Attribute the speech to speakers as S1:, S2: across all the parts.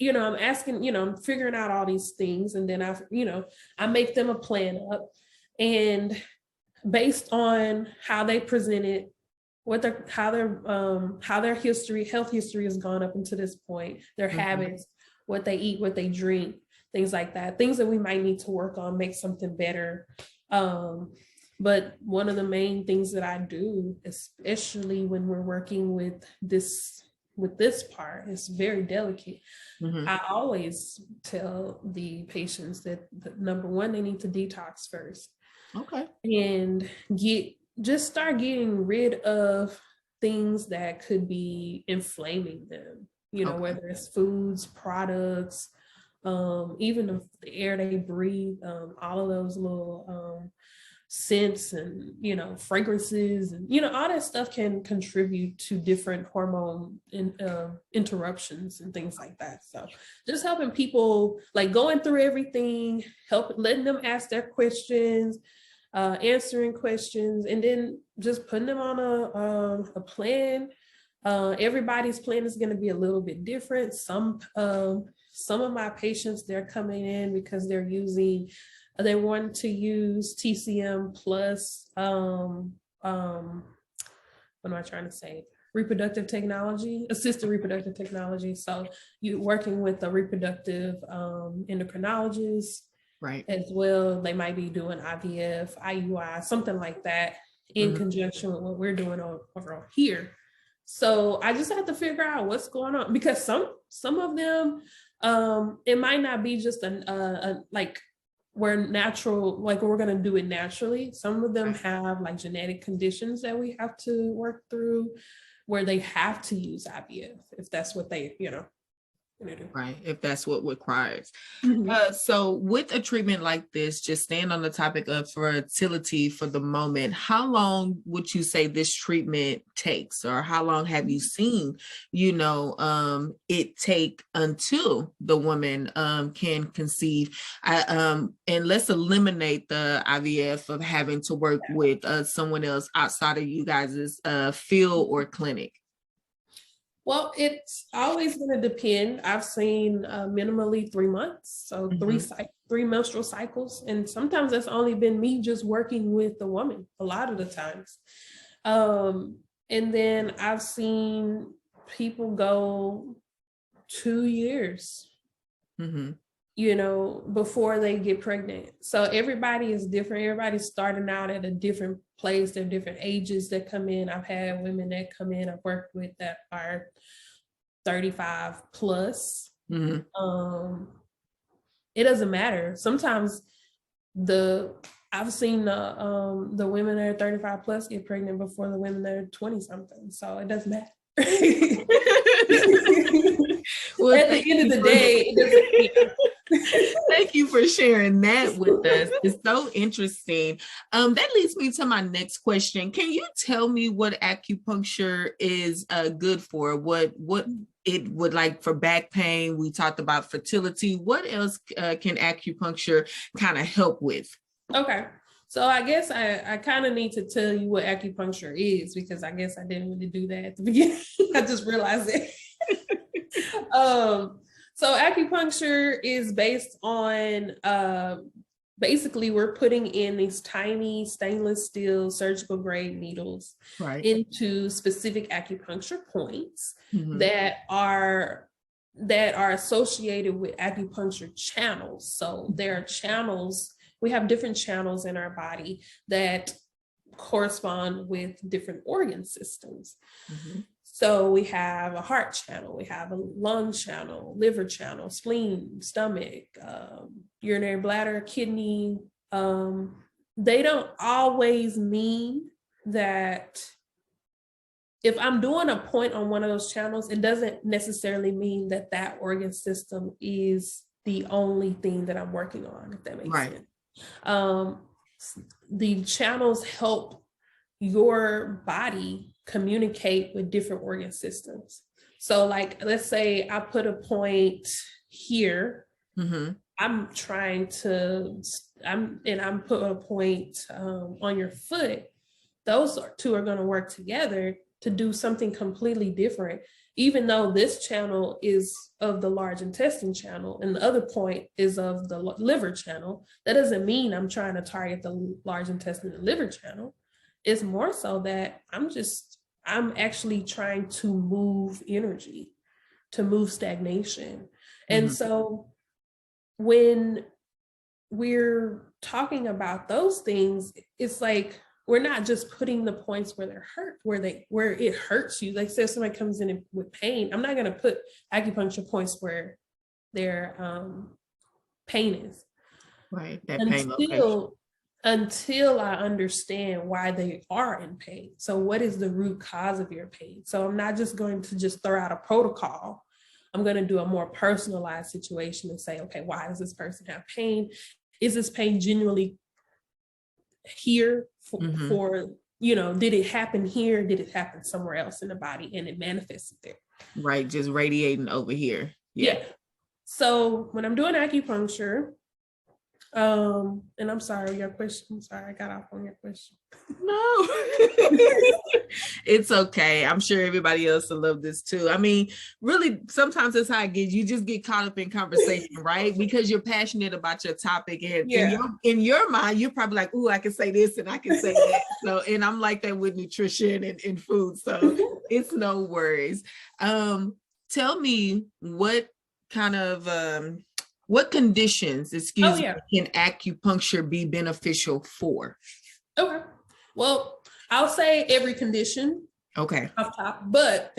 S1: I'm asking, I'm figuring out all these things, and then I make them a plan up, and based on how they present it, how their health history has gone up until this point, their habits, what they eat, what they drink, things like that, things that we might need to work on, make something better. But one of the main things that I do, especially when we're working with this part, it's very delicate. I always tell the patients that number one, they need to detox first.
S2: Okay.
S1: And start getting rid of things that could be inflaming them, whether it's foods, products, even the air they breathe, all of those little scents and fragrances and all that stuff can contribute to different hormone interruptions and things like that. So just helping people, like going through everything, letting them ask their questions, answering questions, and then just putting them on a plan. Everybody's plan is going to be a little bit different. Some of my patients, they're coming in because they want to use TCM plus, what am I trying to say? Assisted reproductive technology. So you're working with a reproductive endocrinologist,
S2: right?
S1: As well. They might be doing IVF, IUI, something like that in conjunction with what we're doing over here. So I just have to figure out what's going on, because some of them, it might not be just like we're natural, like we're going to do it naturally. Some of them have like genetic conditions that we have to work through, where they have to use IVF if that's what they,
S2: right, if that's what requires. So with a treatment like this, just staying on the topic of fertility for the moment, how long would you say this treatment takes, or how long have you seen it take until the woman can conceive? And let's eliminate the IVF of having to work with someone else outside of you guys' field or clinic.
S1: Well, it's always going to depend. I've seen minimally 3 months, so three menstrual cycles, and sometimes that's only been me just working with the woman a lot of the times. And then I've seen people go 2 years, before they get pregnant. So everybody is different. Everybody's starting out at a different place. There are different ages that come in. I've had women that come in, I've worked with, that are 35 plus. It doesn't matter. Sometimes I've seen the women that are 35 plus get pregnant before the women that are 20 something. So it doesn't matter. Well, at the end of the day, it doesn't.
S2: Thank you for sharing that with us. It's so interesting. That leads me to my next question. Can you tell me what acupuncture is good for? What it would, like, for back pain? We talked about fertility. What else can acupuncture kind of help with? Okay.
S1: So I guess I kind of need to tell you what acupuncture is, because I guess I didn't really do that at the beginning. I just realized it. So acupuncture is based on, basically we're putting in these tiny stainless steel surgical grade needles into specific acupuncture points that are associated with acupuncture channels. So there are channels, we have different channels in our body that correspond with different organ systems. So we have a heart channel, we have a lung channel, liver channel, spleen, stomach, urinary bladder, kidney. They don't always mean that if I'm doing a point on one of those channels, it doesn't necessarily mean that that organ system is the only thing that I'm working on, if that makes sense. The channels help your body communicate with different organ systems. So like, let's say I put a point here, I'm putting a point on your foot. Those two are going to work together to do something completely different, even though this channel is of the large intestine channel and the other point is of the liver channel. That doesn't mean I'm trying to target the large intestine and liver channel. It's more so that I'm actually trying to move energy, to move stagnation. And so when we're talking about those things, it's like, we're not just putting the points where they're hurt, where it hurts you. Like, say if somebody comes in with pain, I'm not going to put acupuncture points where their pain is.
S2: Right. That pain location.
S1: Until I understand why they are in pain. So what is the root cause of your pain? So I'm not just going to just throw out a protocol. I'm going to do a more personalized situation and say, okay, why does this person have pain? Is this pain genuinely here for did it happen here? Did it happen somewhere else in the body and it manifested there?
S2: Right, just radiating over here. Yeah.
S1: So when I'm doing acupuncture, and I'm sorry, your question. I'm sorry, I got off on your question.
S2: No, it's okay. I'm sure everybody else will love this too. I mean, really, sometimes that's how it gets. You just get caught up in conversation, right? Because you're passionate about your topic, and in your mind, you're probably like, "Ooh, I can say this and I can say that." So, and I'm like that with nutrition and food. So it's no worries. Tell me what kind of what conditions, can acupuncture be beneficial for?
S1: Okay. Well, I'll say every condition.
S2: Okay.
S1: Off top. But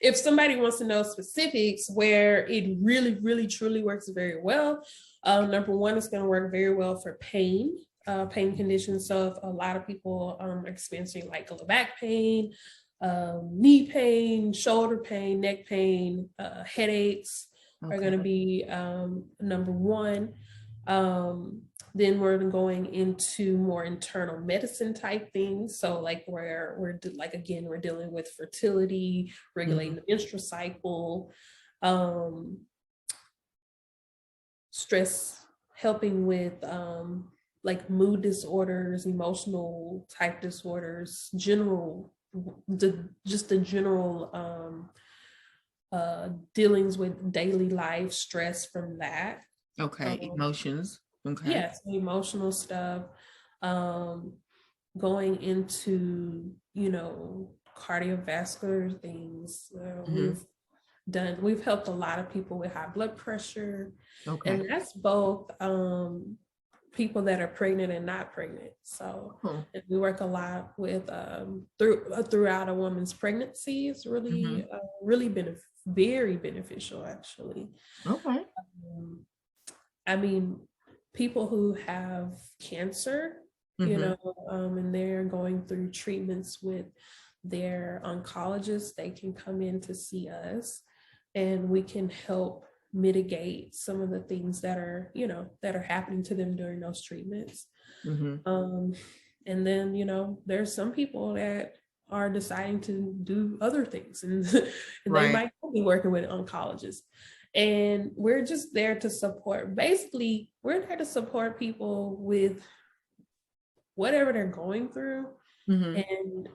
S1: if somebody wants to know specifics where it really, really, truly works very well, number one, it's going to work very well for pain conditions. So if a lot of people are experiencing like lower back pain, knee pain, shoulder pain, neck pain, headaches, are going to be number one. Then we're going into more internal medicine type things. So like where we're dealing with fertility, regulating the menstrual cycle, stress, helping with like mood disorders, emotional type disorders, the general dealings with daily life stress from that.
S2: Emotions. Okay.
S1: Yes, emotional stuff. Going into, cardiovascular things. We've helped a lot of people with high blood pressure. And that's both people that are pregnant and not pregnant. So and we work a lot with throughout a woman's pregnancy. It's really, very beneficial, actually.
S2: Okay.
S1: I mean, people who have cancer, and they're going through treatments with their oncologist, they can come in to see us and we can help mitigate some of the things that are happening to them during those treatments. And then, there's some people that are deciding to do other things and they might be working with oncologists. And we're just there to support. Basically, we're there to support people with whatever they're going through. And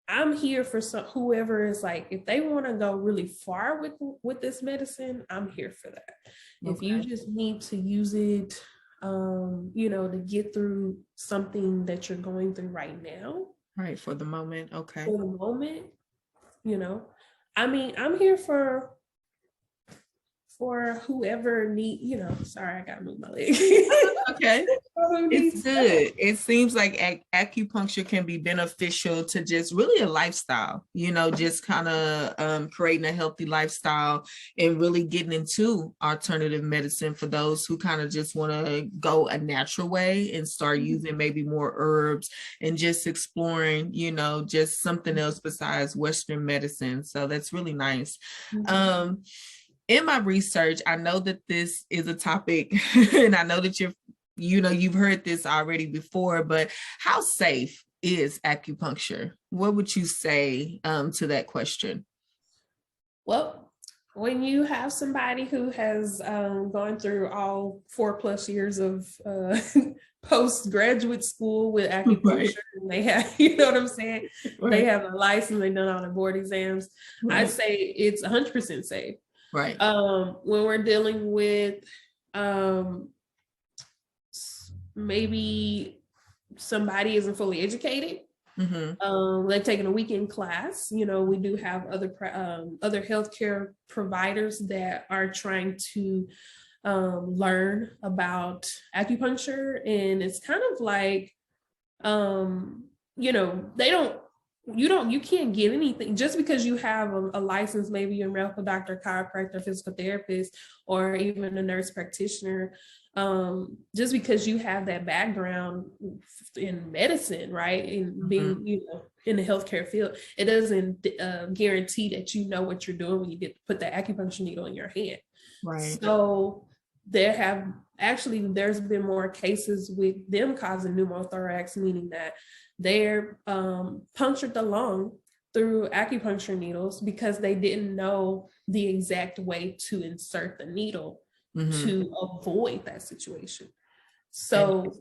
S1: I'm here for whoever is like, if they want to go really far with this medicine, I'm here for that. If you just need to use it, to get through something that you're going through right now.
S2: Right, for the moment. Okay.
S1: For the moment, I mean, I'm here for whoever sorry, I gotta move my leg.
S2: Okay. It's good. It seems like acupuncture can be beneficial to just really a lifestyle, just kind of creating a healthy lifestyle and really getting into alternative medicine for those who kind of just want to go a natural way and start using maybe more herbs and just exploring, just something else besides Western medicine. So that's really nice. In my research, I know that this is a topic and I know that you've heard this already before, but how safe is acupuncture? What would you say to that question?
S1: Well, when you have somebody who has gone through all 4+ years of postgraduate school with acupuncture, right. And they have, you know what I'm saying? Right. They have a license, they've done all the board exams. Right. I say it's 100% safe.
S2: Right.
S1: When we're dealing with maybe somebody isn't fully educated, they've taken a weekend class. You know, we do have other healthcare providers that are trying to learn about acupuncture, and it's kind of like, you know, you can't get anything just because you have a license, maybe you're a medical doctor, chiropractor, physical therapist, or even a nurse practitioner. Just because you have that background in medicine, right, and being, you know, in the healthcare field, it doesn't guarantee that you know what you're doing when you put that acupuncture needle in your hand. Right. So there's been more cases with them causing pneumothorax, meaning that they're punctured the lung through acupuncture needles because they didn't know the exact way to insert the needle to avoid that situation. So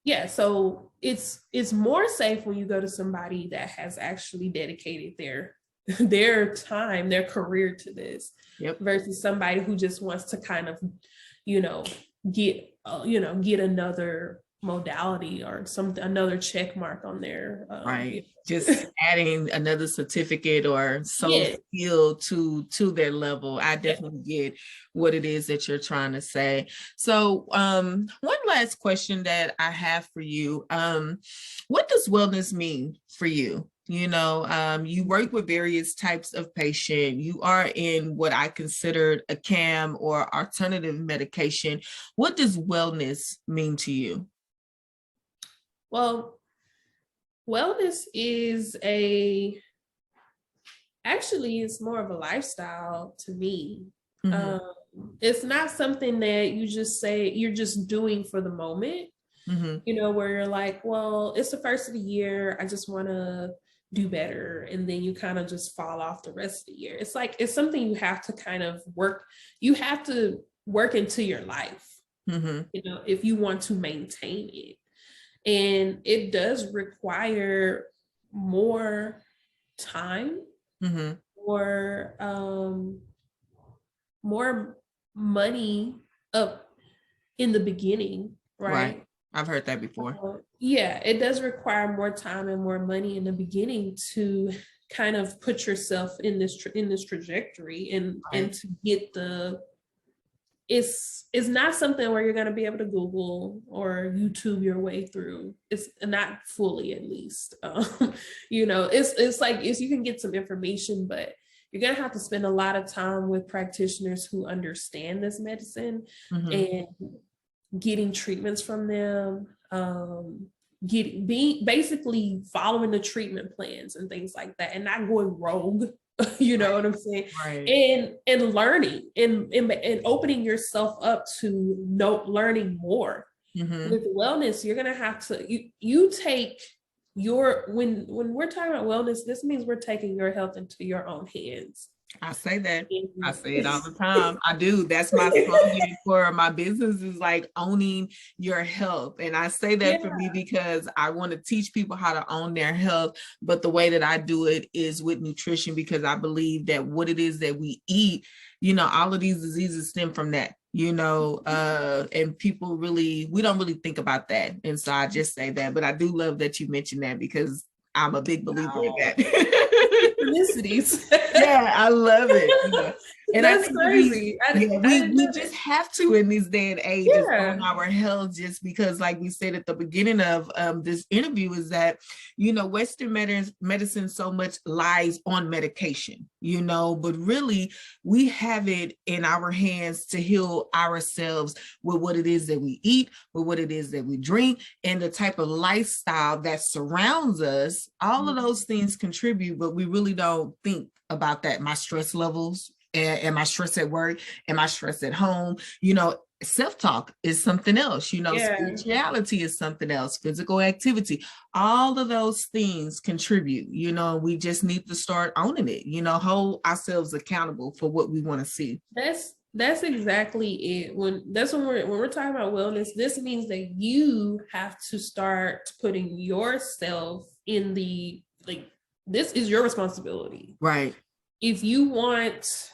S1: yeah, so it's more safe when you go to somebody that has actually dedicated their time, their career to this, versus somebody who just wants to kind of, you know, get another modality or another check mark on there.
S2: Right. Just adding another certificate or skill to their level. I definitely get what it is that you're trying to say. So one last question that I have for you. What does wellness mean for you? You know, you work with various types of patient. You are in what I considered a CAM or alternative medication. What does wellness mean to you?
S1: Well, wellness is it's more of a lifestyle to me. It's not something that you just say you're just doing for the moment, you know, where you're like, well, it's the first of the year, I just want to do better, and then you kind of just fall off the rest of the year. It's like, it's something you have to kind of work into your life, you know, if you want to maintain it. And it does require more time, or more money up in the beginning, right?
S2: I've heard that before.
S1: Yeah, it does require more time and more money in the beginning to kind of put yourself in this trajectory and to get it's not something where you're going to be able to Google or YouTube your way through. It's not fully, at least. You know, it's like, you can get some information, but you're going to have to spend a lot of time with practitioners who understand this medicine and getting treatments from them, basically following the treatment plans and things like that, and not going rogue. You know what I'm saying? Right. And learning and opening yourself up to learning more. With wellness, you're gonna have to you take when we're talking about wellness, this means we're taking your health into your own hands.
S2: I say that. I say it all the time. I do. That's my slogan for my business, is like owning your health. And I say that for me because I want to teach people how to own their health. But the way that I do it is with nutrition, because I believe that what it is that we eat, you know, all of these diseases stem from that, you know, and people we don't really think about that. And so I just say that. But I do love that you mentioned that, because I'm a big believer in that. Yeah, I love it. You know? And
S1: that's crazy.
S2: We just have to in this day and age on our health, just because, like we said at the beginning of this interview, is that, you know, Western medicine so much lies on medication, you know, but really we have it in our hands to heal ourselves with what it is that we eat, with what it is that we drink, and the type of lifestyle that surrounds us. All of those things contribute, but we really don't think about that. My stress levels, am I stressed at work? Am I stressed at home? You know, self-talk is something else, spirituality is something else, physical activity, all of those things contribute, we just need to start owning it, hold ourselves accountable for what we want to see.
S1: That's exactly it. When we're talking about wellness, this means that you have to start putting yourself in this is your responsibility.
S2: Right.
S1: If you want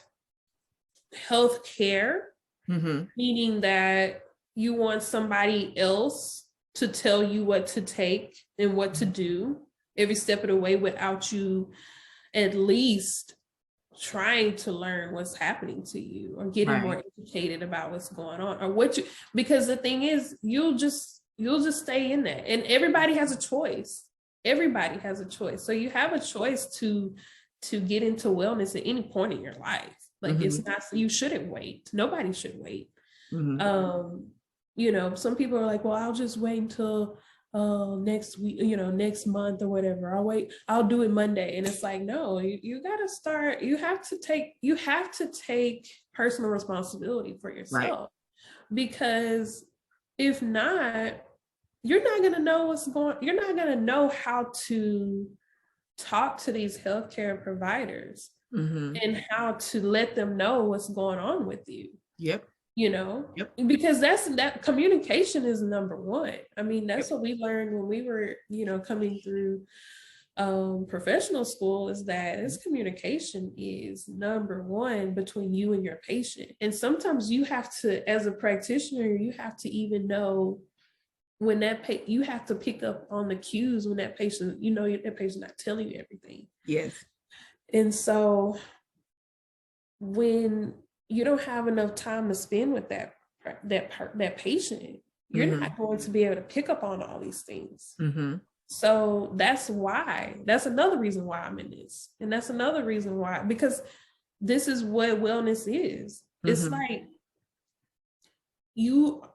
S1: health care, meaning that you want somebody else to tell you what to take and what to do every step of the way without you at least trying to learn what's happening to you or getting more educated about what's going on or because the thing is, you'll just stay in that. And everybody has a choice. So you have a choice to get into wellness at any point in your life. It's not, you shouldn't wait. Nobody should wait. Some people are like, well, I'll just wait until next week, next month or whatever. I'll do it Monday. And it's like, no, you gotta start, you have to take personal responsibility for yourself. Because if not, you're not gonna know how to talk to these healthcare providers and how to let them know what's going on with you.
S2: Yep.
S1: Because that communication is number one. I mean, that's what we learned when we were, coming through professional school, is that this communication is number one between you and your patient. And sometimes you have to, as a practitioner, you have to even know when you have to pick up on the cues when that patient, that patient not telling you everything.
S2: Yes.
S1: And so when you don't have enough time to spend with that patient, you're not going to be able to pick up on all these things. So that's another reason why I'm in this. And that's another reason why, because this is what wellness is. It's like you're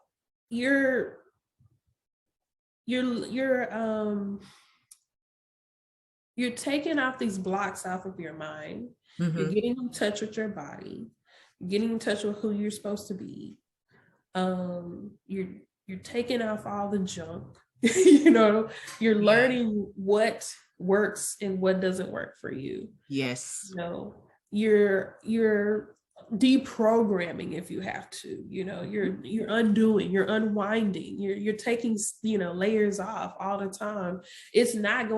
S1: taking off these blocks off of your mind. You're getting in touch with your body, getting in touch with who you're supposed to be. You're taking off all the junk. You're learning what works and what doesn't work for you.
S2: Yes.
S1: You're deprogramming if you have to. You're undoing, you're unwinding, you're taking layers off all the time. It's not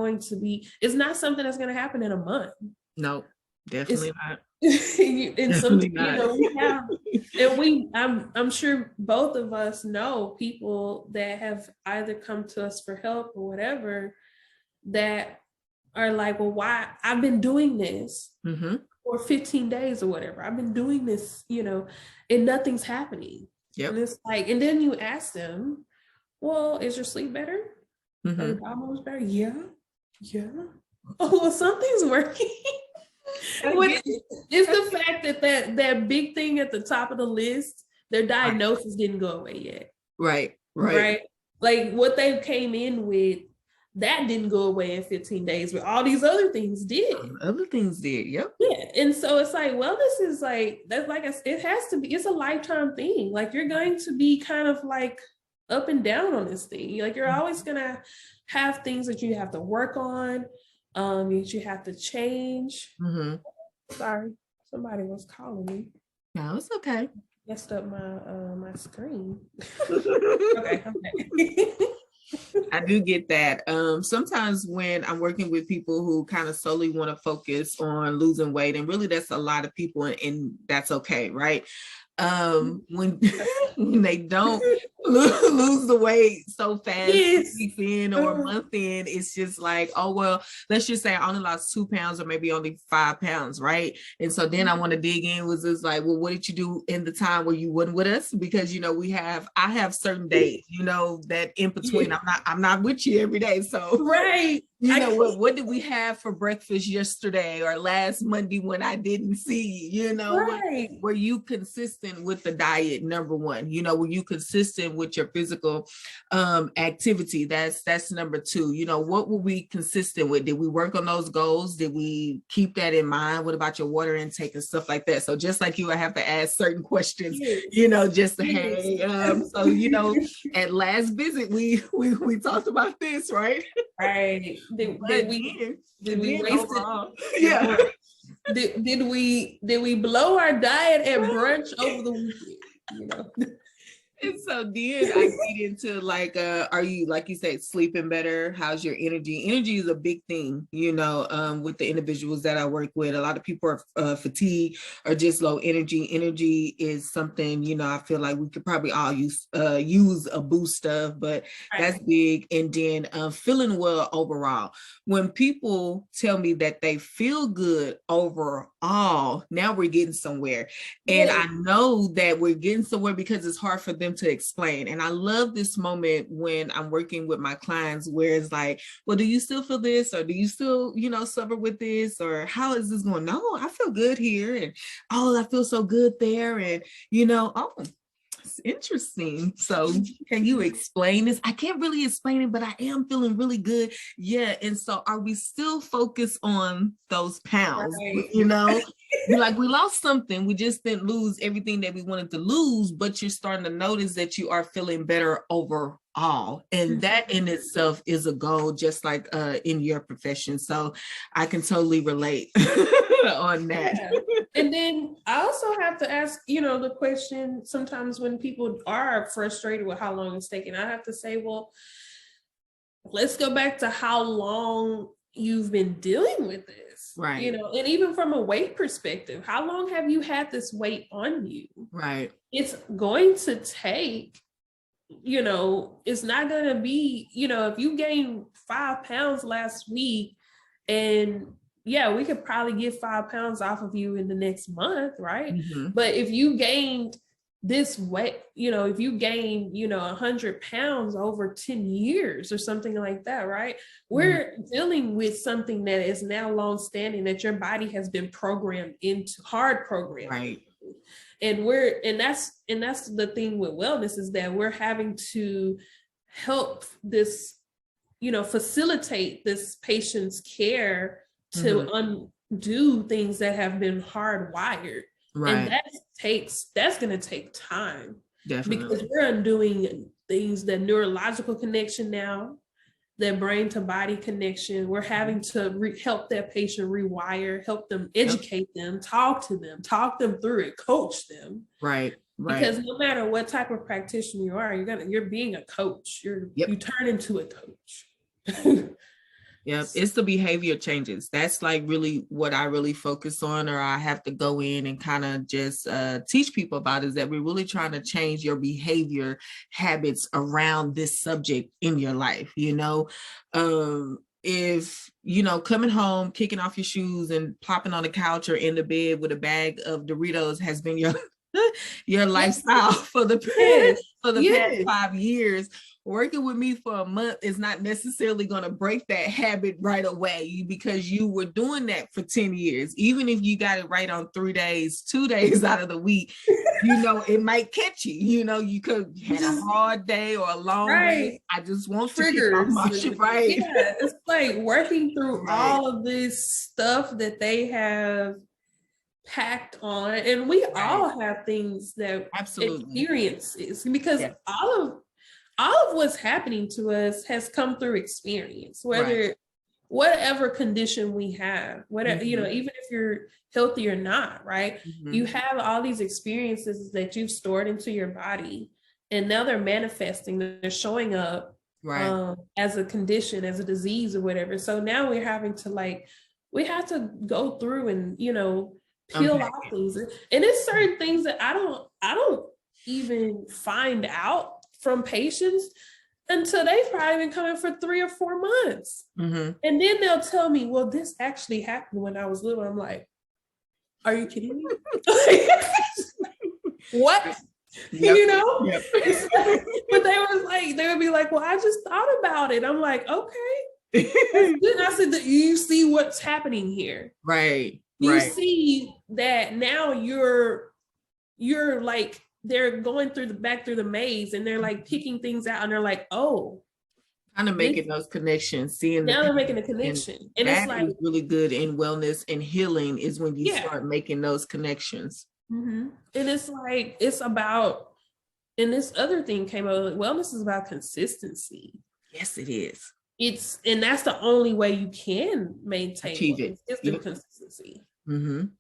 S1: something that's going to happen in a month.
S2: No, definitely not.
S1: And some, I'm sure both of us know people that have either come to us for help or whatever, that are like, well, why I've been doing this for 15 days or whatever. I've been doing this, and nothing's happening. Yep. And it's like, and then you ask them, well, is your sleep better? Are your hormones better? Yeah. Oh, well, something's working. It's the fact that big thing at the top of the list, their diagnosis didn't go away yet.
S2: Right.
S1: Like what they came in with, that didn't go away in 15 days, but all these other things did.
S2: Yep.
S1: Yeah. And so it's like, well, this is like, that's like, it has to be, it's a lifetime thing. Like you're going to be kind of like up and down on this thing. Like you're always going to have things that you have to work on, that you have to change. Sorry, somebody was calling me.
S2: No, it's okay.
S1: Messed up my screen. Okay.
S2: I do get that. Sometimes when I'm working with people who kind of solely want to focus on losing weight, and really that's a lot of people, and that's okay, right? When they don't lose the weight so fast, weeks in or a month in, it's just like, oh, well, let's just say I only lost 2 pounds or maybe only 5 pounds, right? And so then I want to dig in, was just like, well, what did you do in the time where you wasn't with us? Because, I have certain days, that in between, I'm not with you every day. So,
S1: right.
S2: You know, what did we have for breakfast yesterday or last Monday when I didn't see, you know,
S1: right.
S2: were you consistent with the diet? Number one, you know, were you consistent with your physical activity? That's number two. You know, what were we consistent with? Did we work on those goals? Did we keep that in mind? What about your water intake and stuff like that? So just like you, I have to ask certain questions, you know, just to, hey, so, you know, at last visit, we talked about this, right?
S1: Right. Did we waste
S2: overall,
S1: it? Yeah. Did we blow our diet at brunch over the weekend? You know.
S2: And so then I get into like, are you, like you said, sleeping better? How's your energy? Energy is a big thing, you know, with the individuals that I work with. A lot of people are fatigued or just low energy. Energy is something, you know, I feel like we could probably all use a boost of, but that's big. And then feeling well overall. When people tell me that they feel good overall, now we're getting somewhere. And I know that we're getting somewhere because it's hard for them to explain. And I love this moment when I'm working with my clients where it's like, well, do you still feel this? Or do you still, you know, suffer with this? Or how is this going? No, I feel good here. And oh, I feel so good there. And, you know, oh, it's interesting. So can you explain this? I can't really explain it, but I am feeling really good. Yeah. And so are we still focused on those pounds? You know, like we lost something. We just didn't lose everything that we wanted to lose, but you're starting to notice that you are feeling better overall. And that in itself is a goal, just like in your profession. So I can totally relate on that.
S1: Yeah. And then I also have to ask, you know, the question sometimes when people are frustrated with how long it's taking, I have to say, well, let's go back to how long you've been dealing with this.
S2: Right.
S1: You know, and even from a weight perspective, how long have you had this weight on you?
S2: Right.
S1: It's going to take, you know, it's not going to be, you know, if you gained 5 pounds last week and yeah, we could probably get 5 pounds off of you in the next month, right? But if you gained this weight, you know, if you gain, you know, 100 pounds over 10 years or something like that, right? We're dealing with something that is now long-standing that your body has been programmed into, hard programmed.
S2: Right.
S1: And that's the thing with wellness is that we're having to help this, you know, facilitate this patient's care to undo things that have been hardwired. Right. And that's going to take time. Definitely. Because we're undoing things, that neurological connection now, that brain to body connection. We're having to help that patient rewire, help them, educate them, talk them through it, coach them. Right. Right. Because no matter what type of practitioner you are, you're being a coach. You turn into a coach.
S2: Yep, it's the behavior changes. That's like really what I really focus on, or I have to go in and kind of just teach people about, is that we're really trying to change your behavior habits around this subject in your life. You know, if, you know, coming home, kicking off your shoes and plopping on the couch or in the bed with a bag of Doritos has been your lifestyle for the past 5 years. Working with me for a month is not necessarily going to break that habit right away, because you were doing that for 10 years. Even if you got it right on 3 days, 2 days out of the week, you know, it might catch you. You know, you could have a hard day or a long day. I just want triggers. Right.
S1: Yeah, it's like working through all of this stuff that they have packed on, and we all have things that experiences, because all of what's happening to us has come through experience, whatever condition we have, whatever, you know, even if you're healthy or not, right? You have all these experiences that you've stored into your body, and now they're manifesting, they're showing up as a condition, as a disease or whatever. So now we're having to we have to go through and, you know, peel off things. And it's certain things that I don't even find out from patients until they've probably been coming for 3 or 4 months. And then they'll tell me, well, this actually happened when I was little. I'm like, are you kidding me? What? You know? But they would be like, well, I just thought about it. I'm like, okay. I said, you see what's happening here.
S2: Right.
S1: You see that now you're like, they're going through the maze and they're like picking things out and they're like, oh.
S2: Kind of making those connections, seeing
S1: now they're making a connection. And
S2: that
S1: it's like,
S2: is really good in wellness and healing is when you start making those connections.
S1: And it's like, it's about, and this other thing came up, wellness is about consistency.
S2: Yes, it is.
S1: And that's the only way you can maintain
S2: achieve it.
S1: It's through consistency. And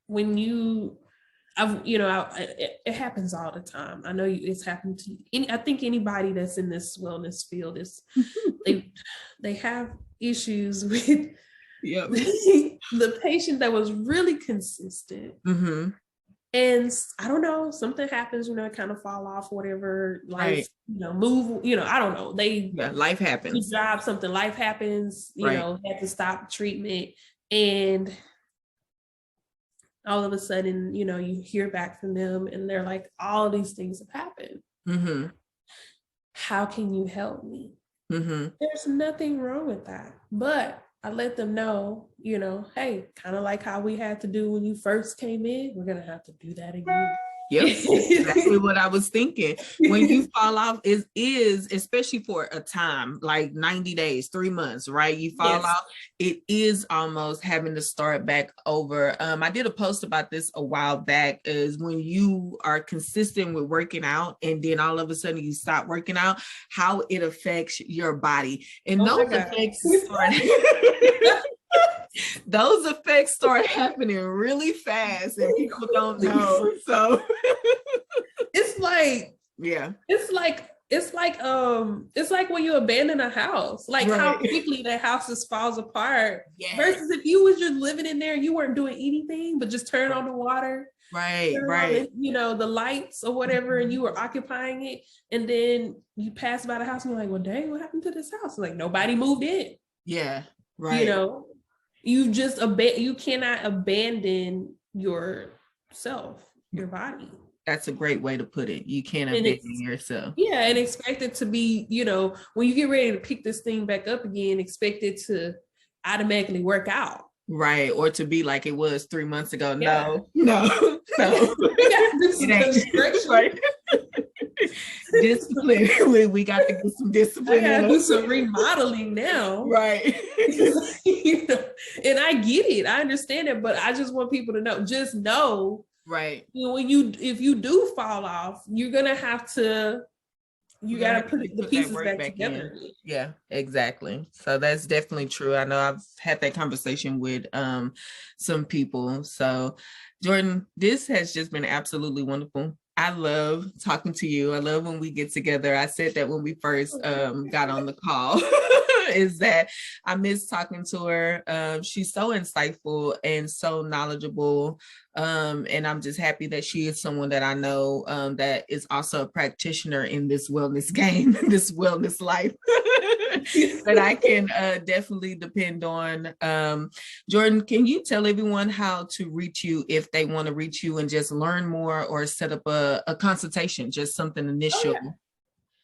S1: when it happens all the time. I know it's happened to you. I think anybody that's in this wellness field is they have issues with the patient that was really consistent. And I don't know, something happens, kind of fall off, whatever, life, move, I don't know.
S2: Life happens.
S1: Life happens, had to stop treatment. And all of a sudden, you hear back from them and they're like, all these things have happened. How can you help me? There's nothing wrong with that. But I let them know, hey, kind of like how we had to do when you first came in, we're going to have to do that again.
S2: Yep, exactly what I was thinking. When you fall off, is especially for a time like 90 days, 3 months, right? You fall off, it is almost having to start back over. I did a post about this a while back, is when you are consistent with working out and then all of a sudden you stop working out, how it affects your body. And those effects start those effects start happening really fast and people don't know. So
S1: it's like, it's like when you abandon a house, like how quickly that house just falls apart. Versus if you was just living in there and you weren't doing anything but just turn on the water, on the lights or whatever, and you were occupying it, and then you pass by the house and you're like, well, dang, what happened to this house? Like, nobody moved in. You just you cannot abandon yourself, your body.
S2: That's a great way to put it. You can't abandon yourself.
S1: And expect it to be, when you get ready to pick this thing back up again, expect it to automatically work out.
S2: Right. Or to be like it was 3 months ago. No. We got to do some discipline. We got to get some discipline.
S1: I got to do some remodeling now.
S2: Right.
S1: And I get it. I understand it. But I just want people to know, just know.
S2: Right.
S1: If you do fall off, you're going to have to, you got to put the pieces back together.
S2: Yeah, exactly. So that's definitely true. I know I've had that conversation with some people. So Jordan, this has just been absolutely wonderful. I love talking to you. I love when we get together. I said that when we first got on the call. Is that I miss talking to her. She's so insightful and so knowledgeable. And I'm just happy that she is someone that I know that is also a practitioner in this wellness game, this wellness life that I can definitely depend on. Jordan, can you tell everyone how to reach you if they want to reach you and just learn more or set up a consultation, just something initial?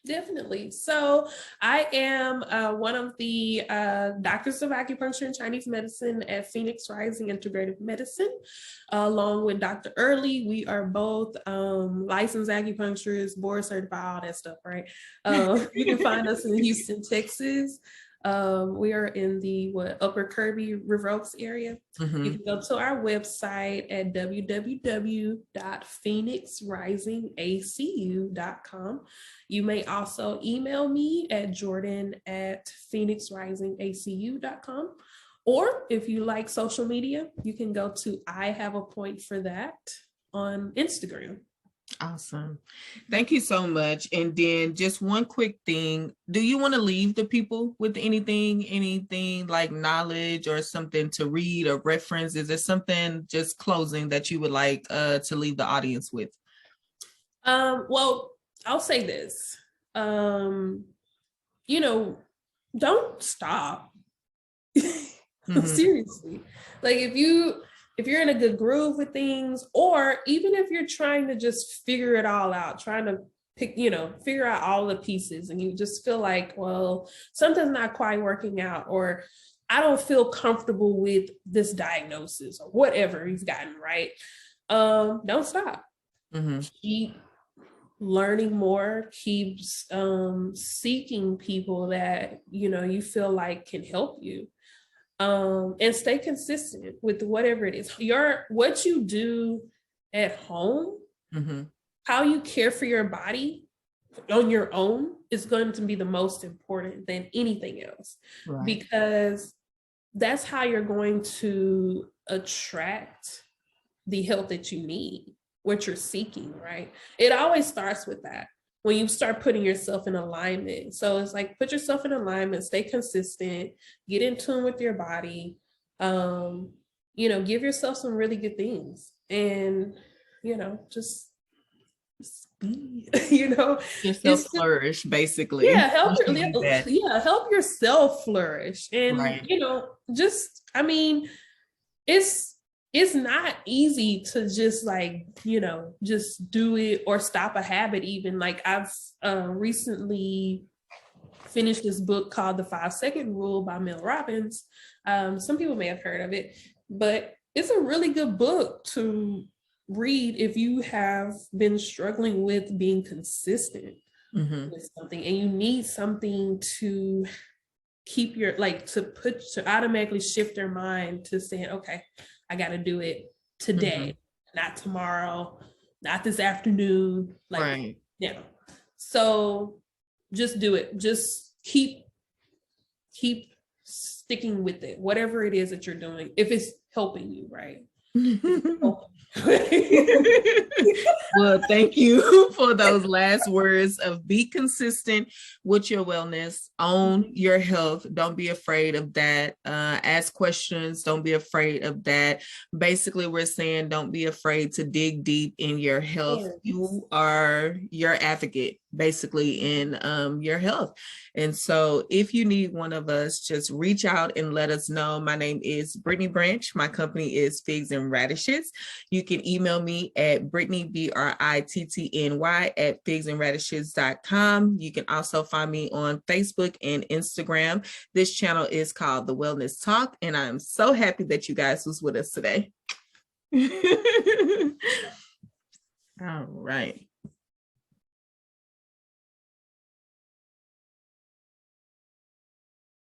S1: Definitely. So I am one of the doctors of acupuncture and Chinese medicine at Phoenix Rising Integrative Medicine, along with Dr. Early. We are both licensed acupuncturists, board certified, all that stuff, right? You can find us in Houston, Texas. We are in the Upper Kirby, River Oaks area. You can go to our website at www.phoenixrisingacu.com. You may also email me at jordan@phoenixrisingacu.com. Or if you like social media, you can go to I Have a Point for That on Instagram.
S2: Awesome. Thank you so much. And then just one quick thing. Do you want to leave the people with anything like knowledge or something to read or reference? Is there something just closing that you would like to leave the audience with?
S1: Well, I'll say this. Don't stop. Seriously. Like if you're in a good groove with things, or even if you're trying to just figure it all out, trying to figure out all the pieces, and you just feel like, well, something's not quite working out, or I don't feel comfortable with this diagnosis, or whatever you've gotten, right? Don't stop. Keep learning more, keep seeking people that, you feel like can help you. And stay consistent with whatever it is. What you do at home, how you care for your body on your own is going to be the most important than anything else, right? Because that's how you're going to attract the health that you need, what you're seeking, right? It always starts with that. When you start putting yourself in alignment. So it's like, put yourself in alignment, stay consistent, get in tune with your body, give yourself some really good things, and, just be,
S2: yourself flourish, basically.
S1: Yeah, help yourself flourish. And,
S2: right.
S1: It's not easy to just just do it or stop a habit. Even like I've recently finished this book called The 5-Second Rule by Mel Robbins. Some people may have heard of it, but it's a really good book to read if you have been struggling with being consistent with something, and you need something to keep to automatically shift your mind to saying, okay, I got to do it today, not tomorrow, not this afternoon. Right. Yeah. So just do it. Just keep sticking with it, whatever it is that you're doing, if it's helping you, right?
S2: Well, thank you for those last words of be consistent with your wellness, own your health. Don't be afraid of that. Ask questions. Don't be afraid of that. Basically, we're saying don't be afraid to dig deep in your health. Yes. You are your advocate, basically, in your health. And so if you need one of us, just reach out and let us know. My name is Brittany Branch. My company is Figs and Radishes. You can email me at Brittany, BRITTNY at figsandradishes.com. You can also find me on Facebook and Instagram. This channel is called The Wellness Talk, and I'm so happy that you guys was with us today. All right.